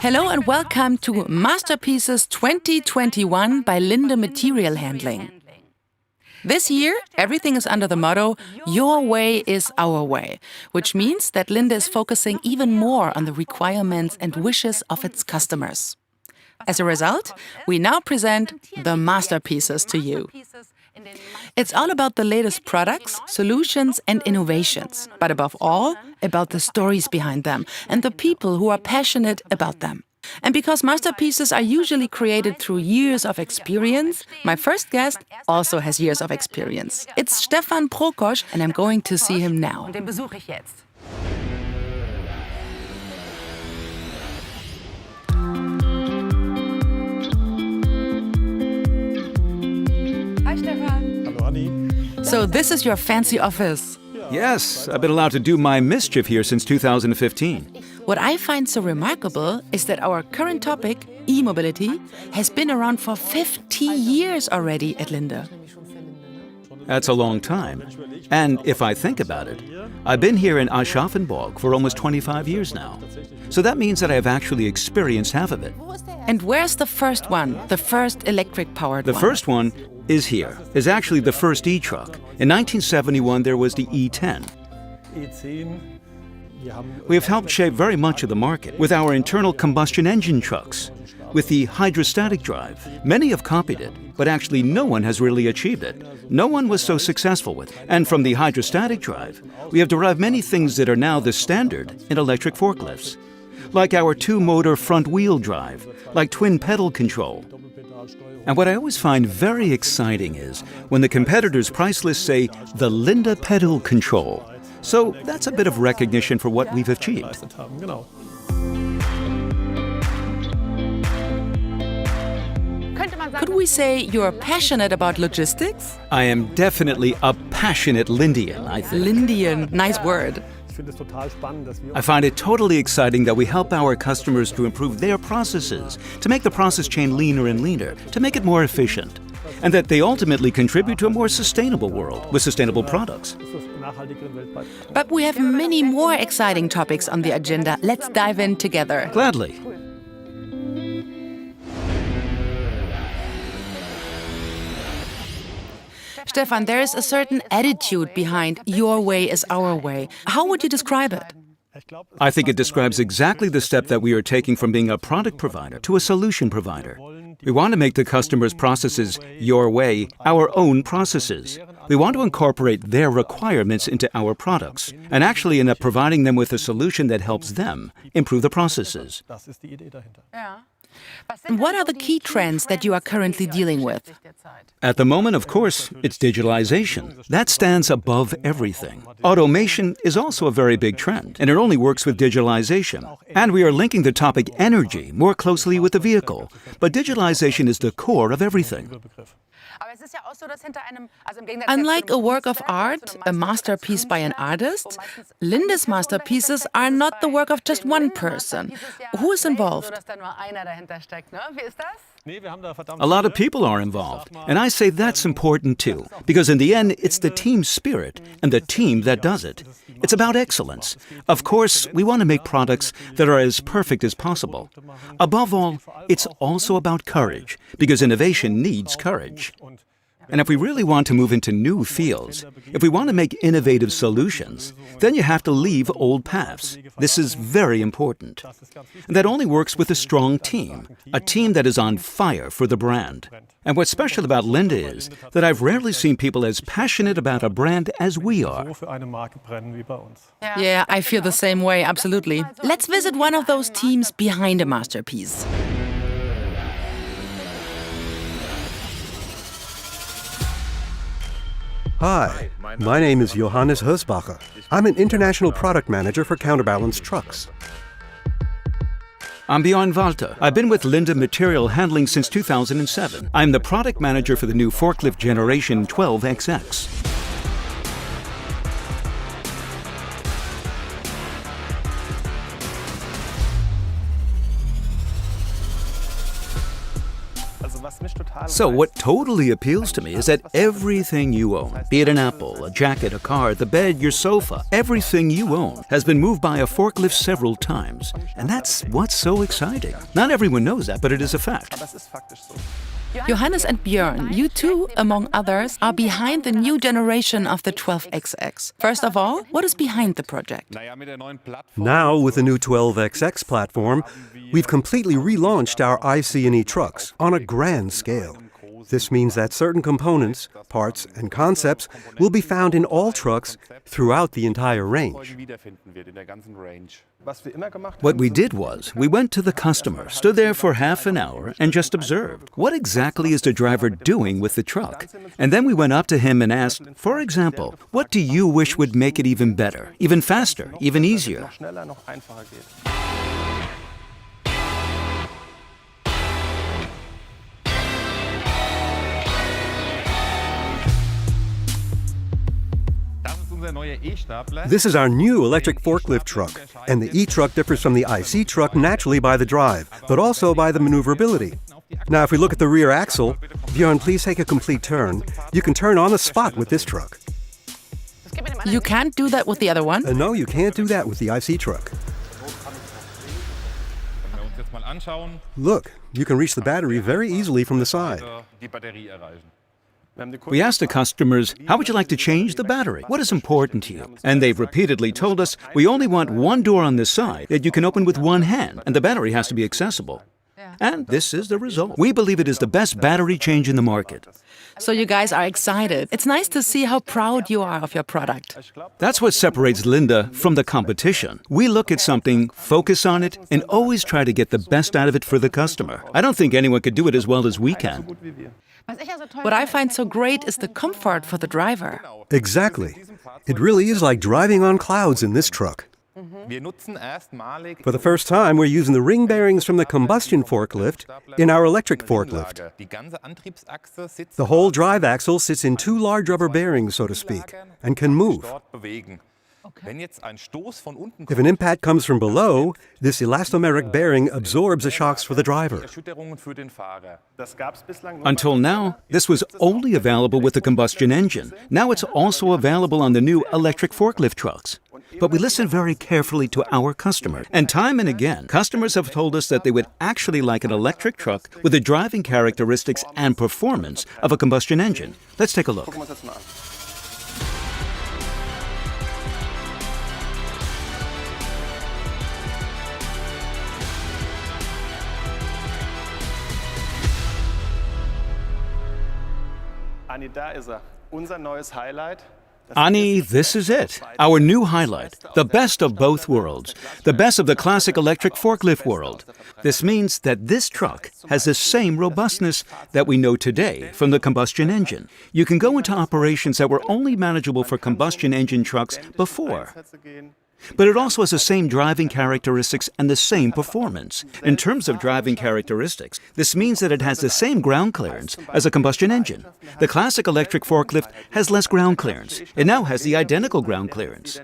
Hello and welcome to Masterpieces 2021 by Linde Material Handling. This year, everything is under the motto, your way is our way, which means that Linde is focusing even more on the requirements and wishes of its customers. As a result, we now present the Masterpieces to you. It's all about the latest products, solutions and innovations, but above all, about the stories behind them and the people who are passionate about them. And because masterpieces are usually created through years of experience, my first guest also has years of experience. It's Stefan Prokosch, and I'm going to see him now. Hi, Stefan. Hello, Anni. So this is your fancy office. Yes, I've been allowed to do my mischief here since 2015. What I find so remarkable is that our current topic, e-mobility, has been around for 50 years already at Linde. That's a long time. And if I think about it, I've been here in Aschaffenburg for almost 25 years now. So that means that I have actually experienced half of it. And where's the first one, the first electric-powered one? The first one is here, is actually the first e-truck. In 1971, there was the E10. We have helped shape very much of the market with our internal combustion engine trucks, with the hydrostatic drive. Many have copied it, but actually no one has really achieved it. No one was so successful with it. And from the hydrostatic drive, we have derived many things that are now the standard in electric forklifts, like our two-motor front-wheel drive, like twin pedal control. And what I always find very exciting is when the competitors' price lists say the Linde pedal control. So that's a bit of recognition for what we've achieved. Could we say you're passionate about logistics? I am definitely a passionate Lindian, I think. Lindian, nice word. I find it totally exciting that we help our customers to improve their processes, to make the process chain leaner and leaner, to make it more efficient, and that they ultimately contribute to a more sustainable world with sustainable products. But we have many more exciting topics on the agenda. Let's dive in together. Gladly. Stefan, there is a certain attitude behind your way is our way. How would you describe it? I think it describes exactly the step that we are taking from being a product provider to a solution provider. We want to make the customer's processes your way, our own processes. We want to incorporate their requirements into our products and actually end up providing them with a solution that helps them improve the processes. What are the key trends that you are currently dealing with? At the moment, of course, it's digitalization. That stands above everything. Automation is also a very big trend, and it only works with digitalization. And we are linking the topic energy more closely with the vehicle. But digitalization is the core of everything. Unlike a work of art, a masterpiece by an artist, Linde's masterpieces are not the work of just one person. Who is involved? A lot of people are involved, and I say that's important too, because in the end, it's the team spirit and the team that does it. It's about excellence. Of course, we want to make products that are as perfect as possible. Above all, it's also about courage, because innovation needs courage. And if we really want to move into new fields, if we want to make innovative solutions, then you have to leave old paths. This is very important. And that only works with a strong team, a team that is on fire for the brand. And what's special about Linde is that I've rarely seen people as passionate about a brand as we are. Yeah, I feel the same way, absolutely. Let's visit one of those teams behind a masterpiece. Hi, my name is Johannes Hösbacher. I'm an international product manager for counterbalance trucks. I'm Bjorn Walter. I've been with Linde Material Handling since 2007. I'm the product manager for the new forklift generation 12XX. So what totally appeals to me is that everything you own, be it an apple, a jacket, a car, the bed, your sofa, everything you own has been moved by a forklift several times. And that's what's so exciting. Not everyone knows that, but it is a fact. Johannes and Björn, you two, among others, are behind the new generation of the 12XX. First of all, what is behind the project? Now, with the new 12XX platform, we've completely relaunched our IC&E trucks on a grand scale. This means that certain components, parts, and concepts will be found in all trucks throughout the entire range. What we did was, we went to the customer, stood there for half an hour, and just observed. What exactly is the driver doing with the truck? And then we went up to him and asked, for example, what do you wish would make it even better, even faster, even easier? This is our new electric forklift truck, and the E-truck differs from the IC truck naturally by the drive, but also by the maneuverability. Now, if we look at the rear axle, Björn, please take a complete turn. You can turn on the spot with this truck. You can't do that with the other one? No, you can't do that with the IC truck. Look, you can reach the battery very easily from the side. We asked the customers, how would you like to change the battery? What is important to you? And they've repeatedly told us, we only want one door on this side that you can open with one hand, and the battery has to be accessible. And this is the result. We believe it is the best battery change in the market. So you guys are excited. It's nice to see how proud you are of your product. That's what separates Linde from the competition. We look at something, focus on it, and always try to get the best out of it for the customer. I don't think anyone could do it as well as we can. What I find so great is the comfort for the driver. Exactly. It really is like driving on clouds in this truck. For the first time, we're using the ring bearings from the combustion forklift in our electric forklift. The whole drive axle sits in two large rubber bearings, so to speak, and can move. If an impact comes from below, this elastomeric bearing absorbs the shocks for the driver. Until now, this was only available with the combustion engine. Now it's also available on the new electric forklift trucks. But we listened very carefully to our customer, and time and again, customers have told us that they would actually like an electric truck with the driving characteristics and performance of a combustion engine. Let's take a look. Annie, this is it, our new highlight, the best of both worlds, the best of the classic electric forklift world. This means that this truck has the same robustness that we know today from the combustion engine. You can go into operations that were only manageable for combustion engine trucks before. But it also has the same driving characteristics and the same performance. In terms of driving characteristics, this means that it has the same ground clearance as a combustion engine. The classic electric forklift has less ground clearance. It now has the identical ground clearance.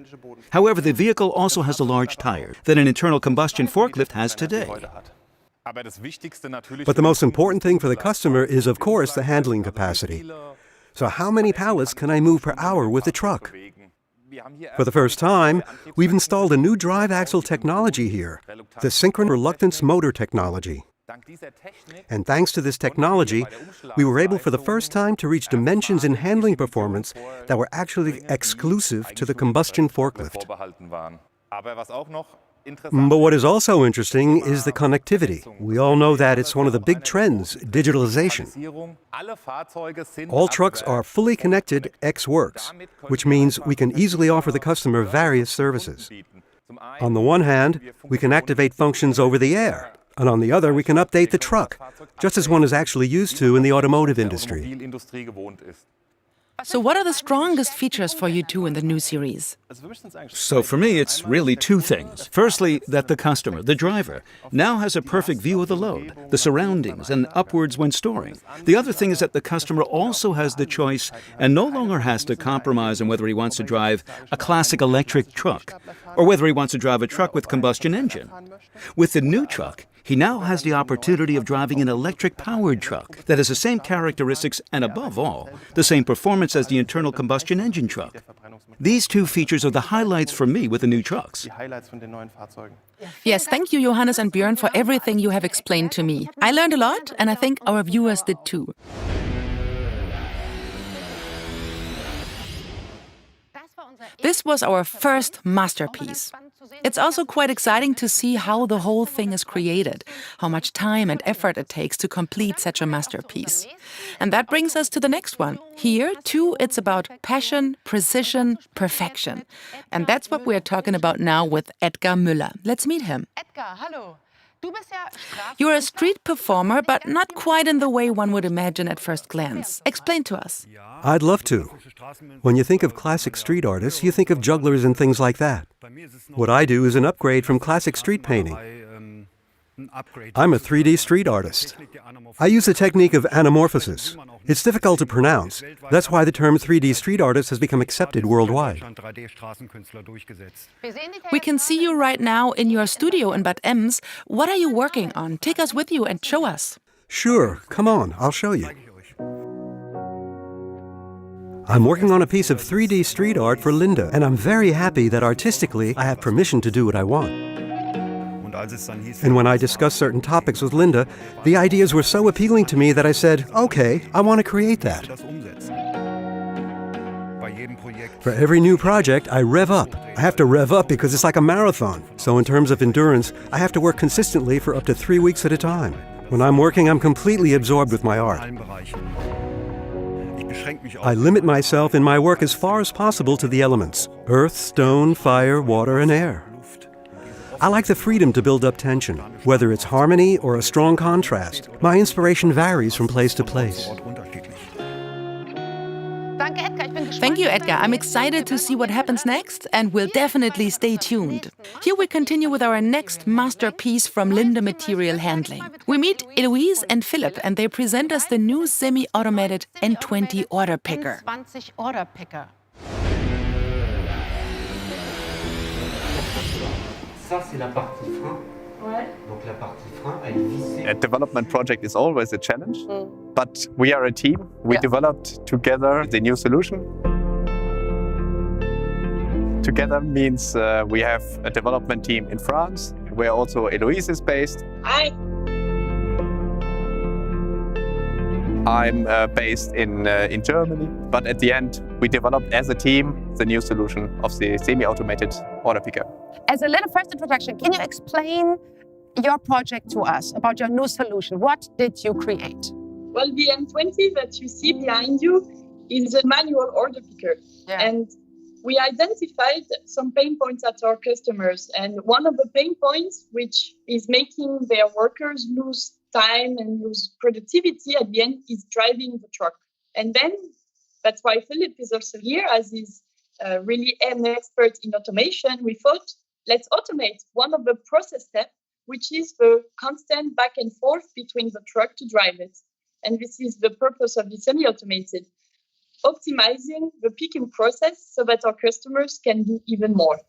However, the vehicle also has a large tire that an internal combustion forklift has today. But the most important thing for the customer is, of course, the handling capacity. So how many pallets can I move per hour with the truck? For the first time, we've installed a new drive axle technology here, the synchronous reluctance motor technology. And thanks to this technology, we were able for the first time to reach dimensions in handling performance that were actually exclusive to the combustion forklift. But what is also interesting is the connectivity. We all know that it's one of the big trends, digitalization. All trucks are fully connected ex-works, which means we can easily offer the customer various services. On the one hand, we can activate functions over the air, and on the other, we can update the truck, just as one is actually used to in the automotive industry. So what are the strongest features for you two in the new series? So for me, it's really two things. Firstly, that the customer, the driver, now has a perfect view of the load, the surroundings, and upwards when storing. The other thing is that the customer also has the choice and no longer has to compromise on whether he wants to drive a classic electric truck or whether he wants to drive a truck with combustion engine. With the new truck, He now has the opportunity of driving an electric-powered truck that has the same characteristics and, above all, the same performance as the internal combustion engine truck. These two features are the highlights for me with the new trucks. Yes, thank you, Johannes and Björn, for everything you have explained to me. I learned a lot, and I think our viewers did too. This was our first masterpiece. It's also quite exciting to see how the whole thing is created, how much time and effort it takes to complete such a masterpiece. And that brings us to the next one. Here, too, it's about passion, precision, perfection. And that's what we're talking about now with Edgar Müller. Let's meet him. You're a street performer, but not quite in the way one would imagine at first glance. Explain to us. I'd love to. When you think of classic street artists, you think of jugglers and things like that. What I do is an upgrade from classic street painting. I'm a 3D street artist. I use the technique of anamorphosis. It's difficult to pronounce. That's why the term 3D street artist has become accepted worldwide. We can see you right now in your studio in Bad Ems. What are you working on? Take us with you and show us. Sure, come on, I'll show you. I'm working on a piece of 3D street art for Linde, and I'm very happy that artistically I have permission to do what I want. And when I discussed certain topics with Linde, the ideas were so appealing to me that I said, okay, I want to create that. For every new project, I rev up. I have to rev up because it's like a marathon. So in terms of endurance, I have to work consistently for up to 3 weeks at a time. When I'm working, I'm completely absorbed with my art. I limit myself in my work as far as possible to the elements: earth, stone, fire, water, and air. I like the freedom to build up tension, whether it's harmony or a strong contrast. My inspiration varies from place to place. Thank you, Edgar. I'm excited to see what happens next, and we'll definitely stay tuned. Here we continue with our next masterpiece from Linde Material Handling. We meet Eloise and Philip, and they present us the new semi-automated N20 order picker. Ça, c'est la partie frein. Ouais. Donc la partie frein, elle est vissée. A development project is always a challenge, but we are a team. We developed together the new solution. Together means we have a development team in France, where also Eloise is based. Hi. I'm based in Germany, but at the end, we developed as a team the new solution of the semi-automated order picker. As a little first introduction, can you explain your project to us about your new solution? What did you create? Well, the M20 that you see behind you is a manual order picker. Yeah. And we identified some pain points at our customers. And one of the pain points, which is making their workers lose time and lose productivity at the end, is driving the truck. And then that's why Philip is also here, as he's really an expert in automation. We thought, let's automate one of the process steps, which is the constant back and forth between the truck to drive it. And this is the purpose of the semi-automated, optimizing the picking process so that our customers can do even more.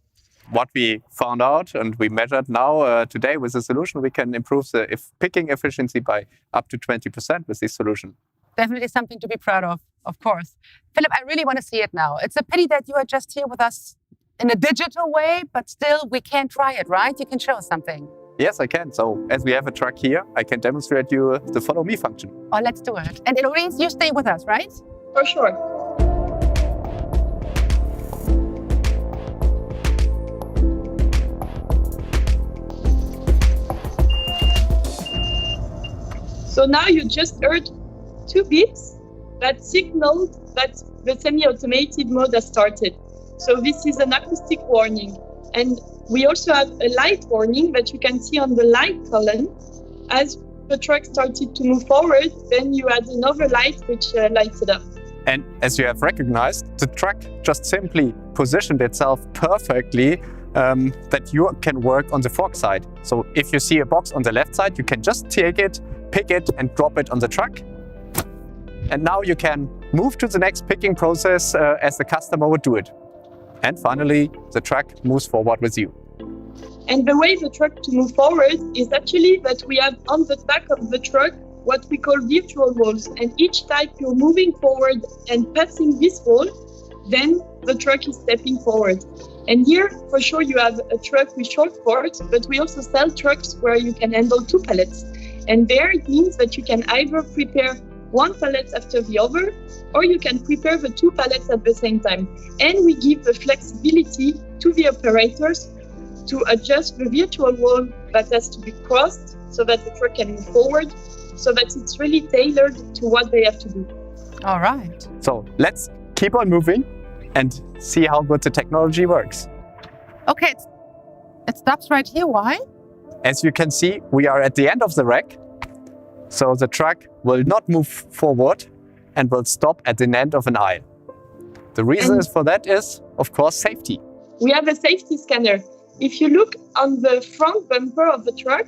What we found out and we measured now today with the solution, we can improve the picking efficiency by up to 20% with this solution. Definitely something to be proud of course. Philip, I really want to see it now. It's a pity that you are just here with us in a digital way, but still we can try it, right? You can show us something. Yes, I can. So as we have a truck here, I can demonstrate you the follow me function. Oh, let's do it. And Eloise, you stay with us, right? For sure. So now you just heard 2 beeps that signaled that the semi-automated mode has started. So this is an acoustic warning. And we also have a light warning that you can see on the light column. As the truck started to move forward, then you add another light which lights it up. And as you have recognized, the truck just simply positioned itself perfectly that you can work on the fork side. So if you see a box on the left side, you can just take it, pick it and drop it on the truck. And now you can move to the next picking process as the customer would do it. And finally, the truck moves forward with you. And the way the truck to move forward is actually that we have on the back of the truck what we call virtual walls. And each time you're moving forward and passing this wall, then the truck is stepping forward. And here, for sure, you have a truck with short forks, but we also sell trucks where you can handle 2 pallets. And there it means that you can either prepare 1 pallet after the other, or you can prepare the 2 pallets at the same time. And we give the flexibility to the operators to adjust the virtual wall that has to be crossed so that the truck can move forward, so that it's really tailored to what they have to do. All right. So let's keep on moving and see how good the technology works. Okay, it stops right here. Why? As you can see, we are at the end of the rack. So the truck will not move forward and will stop at the end of an aisle. The reason for that is, of course, safety. We have a safety scanner. If you look on the front bumper of the truck,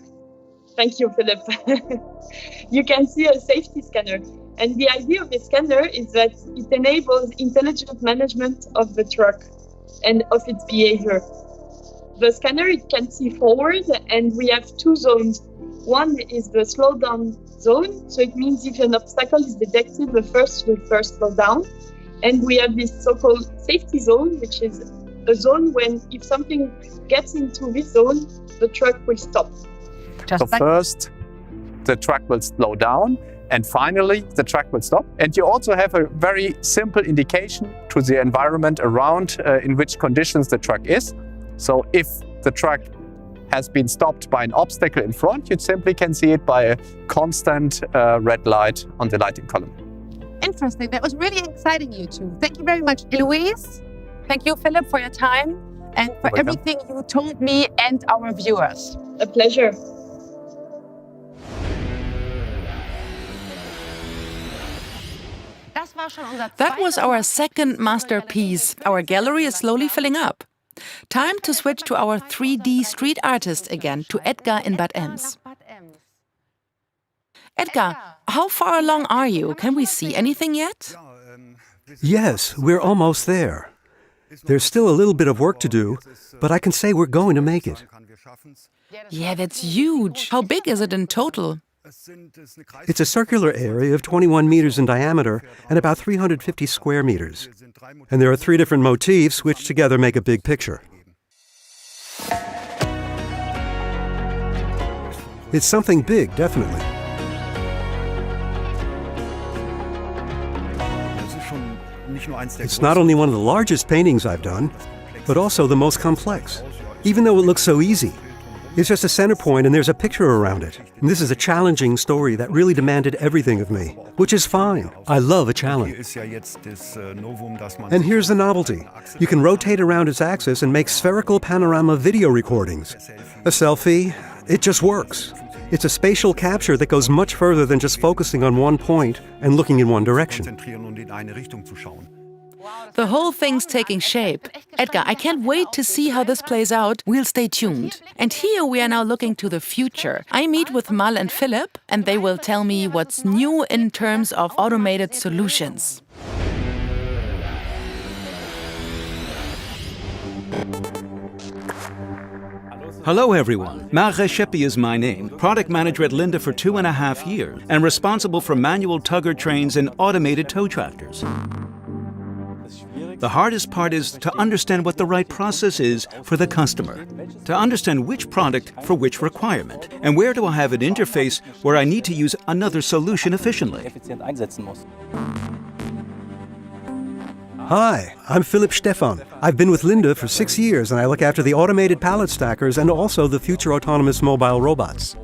thank you, Philip, you can see a safety scanner. And the idea of the scanner is that it enables intelligent management of the truck and of its behavior. The scanner, it can see forward, and we have 2 zones. One is the slow down zone. So it means if an obstacle is detected, the first will first slow down. And we have this so-called safety zone, which is a zone when if something gets into this zone, the truck will stop. So first, the truck will slow down, and finally, the truck will stop. And you also have a very simple indication to the environment around in which conditions the truck is. So if the truck has been stopped by an obstacle in front, you simply can see it by a constant red light on the lighting column. Interesting. That was really exciting, you two. Thank you very much, Eloise. Thank you, Philip, for your time and for everything you told me and our viewers. A pleasure. That was our second masterpiece. Our gallery is slowly filling up. Time to switch to our 3D street artist again, to Edgar in Bad Ems. Edgar, how far along are you? Can we see anything yet? Yes, we're almost there. There's still a little bit of work to do, but I can say we're going to make it. Yeah, that's huge. How big is it in total? It's a circular area of 21 meters in diameter and about 350 square meters. And there are 3 different motifs which together make a big picture. It's something big, definitely. It's not only one of the largest paintings I've done, but also the most complex. Even though it looks so easy, it's just a center point and there's a picture around it. And this is a challenging story that really demanded everything of me, which is fine. I love a challenge. And here's the novelty. You can rotate around its axis and make spherical panorama video recordings. A selfie, it just works. It's a spatial capture that goes much further than just focusing on one point and looking in one direction. The whole thing's taking shape. Edgar, I can't wait to see how this plays out. We'll stay tuned. And here we are now looking to the future. I meet with Mal and Philip, and they will tell me what's new in terms of automated solutions. Hello everyone, Mare Sheppy is my name, product manager at Linde for 2.5 years, and responsible for manual tugger trains and automated tow tractors. The hardest part is to understand what the right process is for the customer, to understand which product for which requirement, and where do I have an interface where I need to use another solution efficiently. Hi, I'm Philipp Stephan. I've been with Linde for 6 years and I look after the automated pallet stackers and also the future autonomous mobile robots.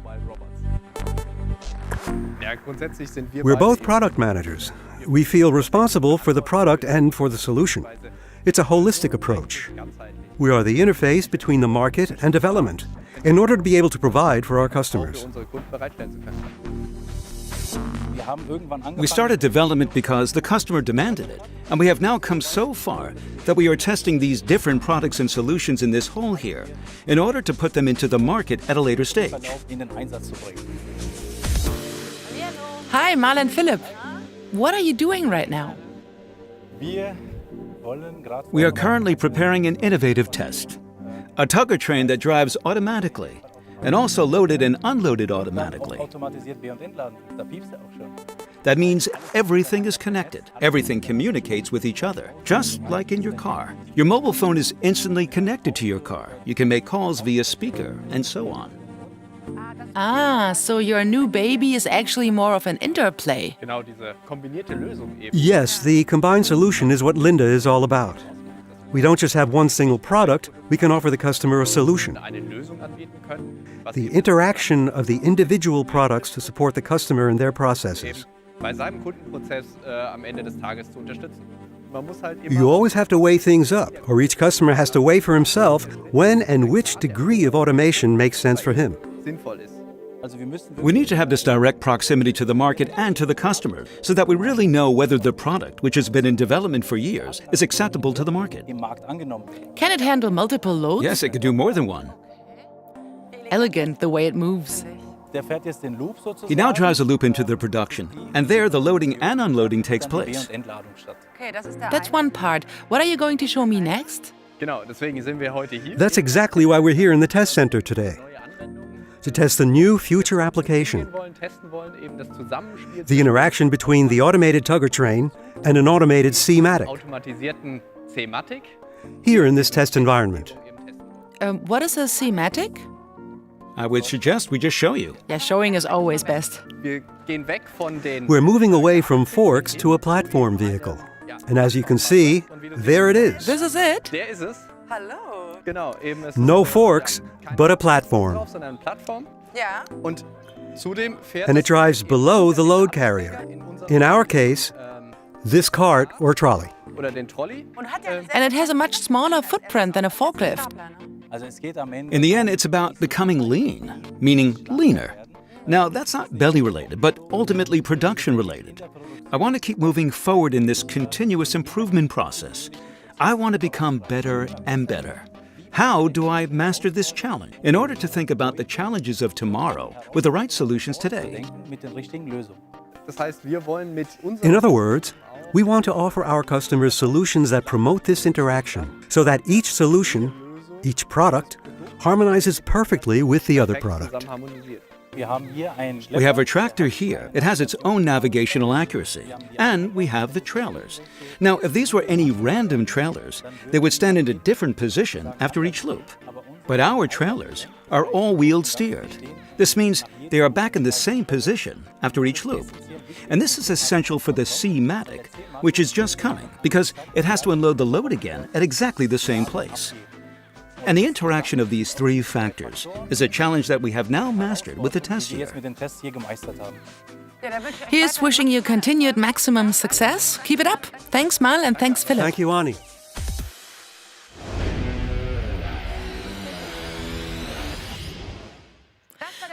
We're both product managers. We feel responsible for the product and for the solution. It's a holistic approach. We are the interface between the market and development in order to be able to provide for our customers. We started development because the customer demanded it, and we have now come so far that we are testing these different products and solutions in this hall here in order to put them into the market at a later stage. Hi, Mal and Philip. What are you doing right now? We are currently preparing an innovative test. A tugger train that drives automatically and also loaded and unloaded automatically. That means everything is connected. Everything communicates with each other, just like in your car. Your mobile phone is instantly connected to your car. You can make calls via speaker and so on. Ah, so your new baby is actually more of an interplay. Yes, the combined solution is what Linde is all about. We don't just have one single product, we can offer the customer a solution. The interaction of the individual products to support the customer in their processes. You always have to weigh things up, or each customer has to weigh for himself when and which degree of automation makes sense for him. We need to have this direct proximity to the market and to the customer so that we really know whether the product, which has been in development for years, is acceptable to the market. Can it handle multiple loads? Yes, it could do more than one. Elegant the way it moves. He now drives a loop into the production, and there the loading and unloading takes place. That's one part. What are you going to show me next? That's exactly why we're here in the test center today. To test the new future application. The interaction between the automated tugger train and an automated C-matic. Here in this test environment. What is a C-matic? I would suggest we just show you. Yeah, showing is always best. We're moving away from forks to a platform vehicle. And as you can see, there it is. This is it? Hello. No forks, but a platform. Yeah. And it drives below the load carrier. In our case, this cart or trolley. And it has a much smaller footprint than a forklift. In the end, it's about becoming lean, meaning leaner. Now, that's not belly related, but ultimately production related. I want to keep moving forward in this continuous improvement process. I want to become better and better. How do I master this challenge? In order to think about the challenges of tomorrow with the right solutions today. In other words, we want to offer our customers solutions that promote this interaction so that each solution, each product, harmonizes perfectly with the other product. We have a tractor here. It has its own navigational accuracy. And we have the trailers. Now, if these were any random trailers, they would stand in a different position after each loop. But our trailers are all wheeled steered. This means they are back in the same position after each loop. And this is essential for the C-matic, which is just coming, because it has to unload the load again at exactly the same place. And the interaction of these three factors is a challenge that we have now mastered with the test year. Here's wishing you continued maximum success. Keep it up. Thanks, Mal, and thanks, Philip. Thank you, Ani.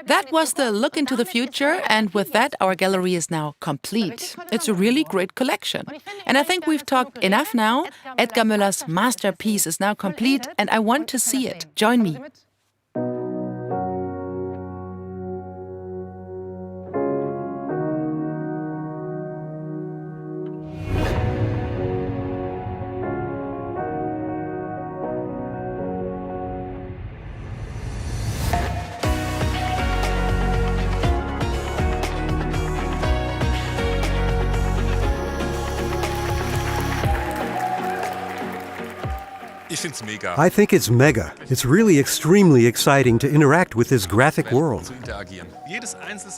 That was the look into the future, and with that, our gallery is now complete. It's a really great collection. And I think we've talked enough now. Edgar Müller's masterpiece is now complete, and I want to see it. Join me. I think it's mega. It's really extremely exciting to interact with this graphic world.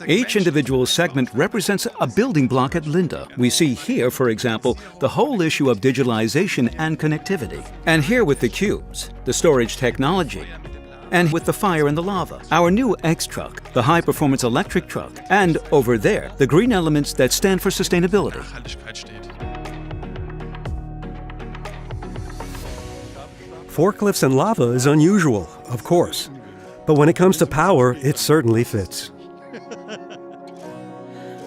Each individual segment represents a building block at Linde. We see here, for example, the whole issue of digitalization and connectivity. And here with the cubes, the storage technology. And with the fire and the lava, our new X-Truck, the high-performance electric truck. And over there, the green elements that stand for sustainability. Forklifts and lava is unusual, of course. But when it comes to power, it certainly fits.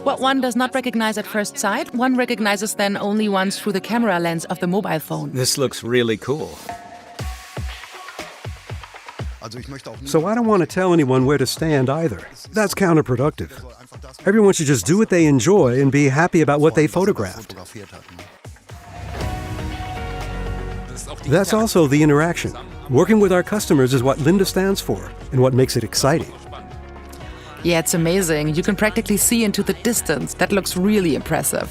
What one does not recognize at first sight, one recognizes then only once through the camera lens of the mobile phone. This looks really cool. So I don't want to tell anyone where to stand either. That's counterproductive. Everyone should just do what they enjoy and be happy about what they photographed. That's also the interaction. Working with our customers is what Linde stands for and what makes it exciting. Yeah, it's amazing. You can practically see into the distance. That looks really impressive.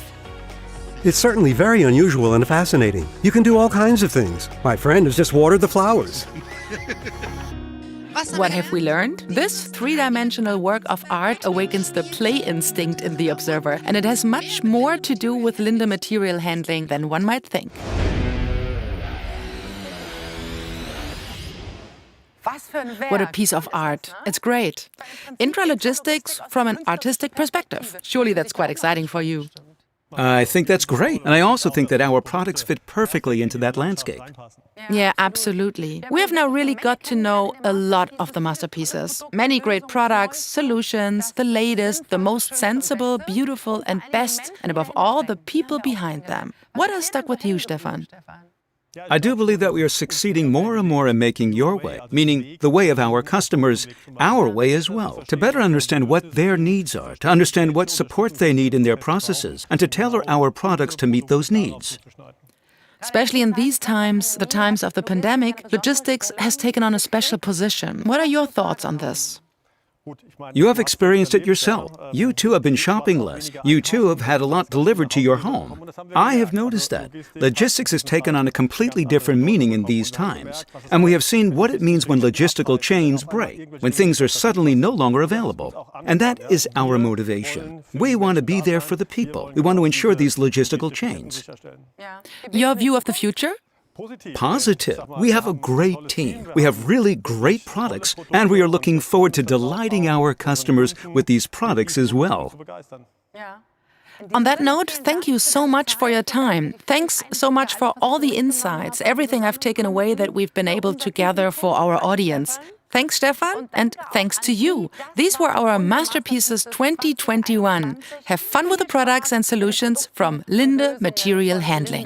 It's certainly very unusual and fascinating. You can do all kinds of things. My friend has just watered the flowers. What have we learned? This three-dimensional work of art awakens the play instinct in the observer, and it has much more to do with Linde material handling than one might think. What a piece of art. It's great. Intralogistics from an artistic perspective. Surely that's quite exciting for you. I think that's great. And I also think that our products fit perfectly into that landscape. Yeah, absolutely. We have now really got to know a lot of the masterpieces. Many great products, solutions, the latest, the most sensible, beautiful and best, and above all, the people behind them. What has stuck with you, Stefan? I do believe that we are succeeding more and more in making your way, meaning the way of our customers, our way as well, to better understand what their needs are, to understand what support they need in their processes, and to tailor our products to meet those needs. Especially in these times, the times of the pandemic, logistics has taken on a special position. What are your thoughts on this? You have experienced it yourself. You too have been shopping less. You too have had a lot delivered to your home. I have noticed that. Logistics has taken on a completely different meaning in these times. And we have seen what it means when logistical chains break, when things are suddenly no longer available. And that is our motivation. We want to be there for the people. We want to ensure these logistical chains. Your view of the future? Positive. We have a great team. We have really great products, and we are looking forward to delighting our customers with these products as well. On that note, thank you so much for your time. Thanks so much for all the insights, everything I've taken away that we've been able to gather for our audience. Thanks, Stefan, and thanks to you. These were our Masterpieces 2021. Have fun with the products and solutions from Linde Material Handling.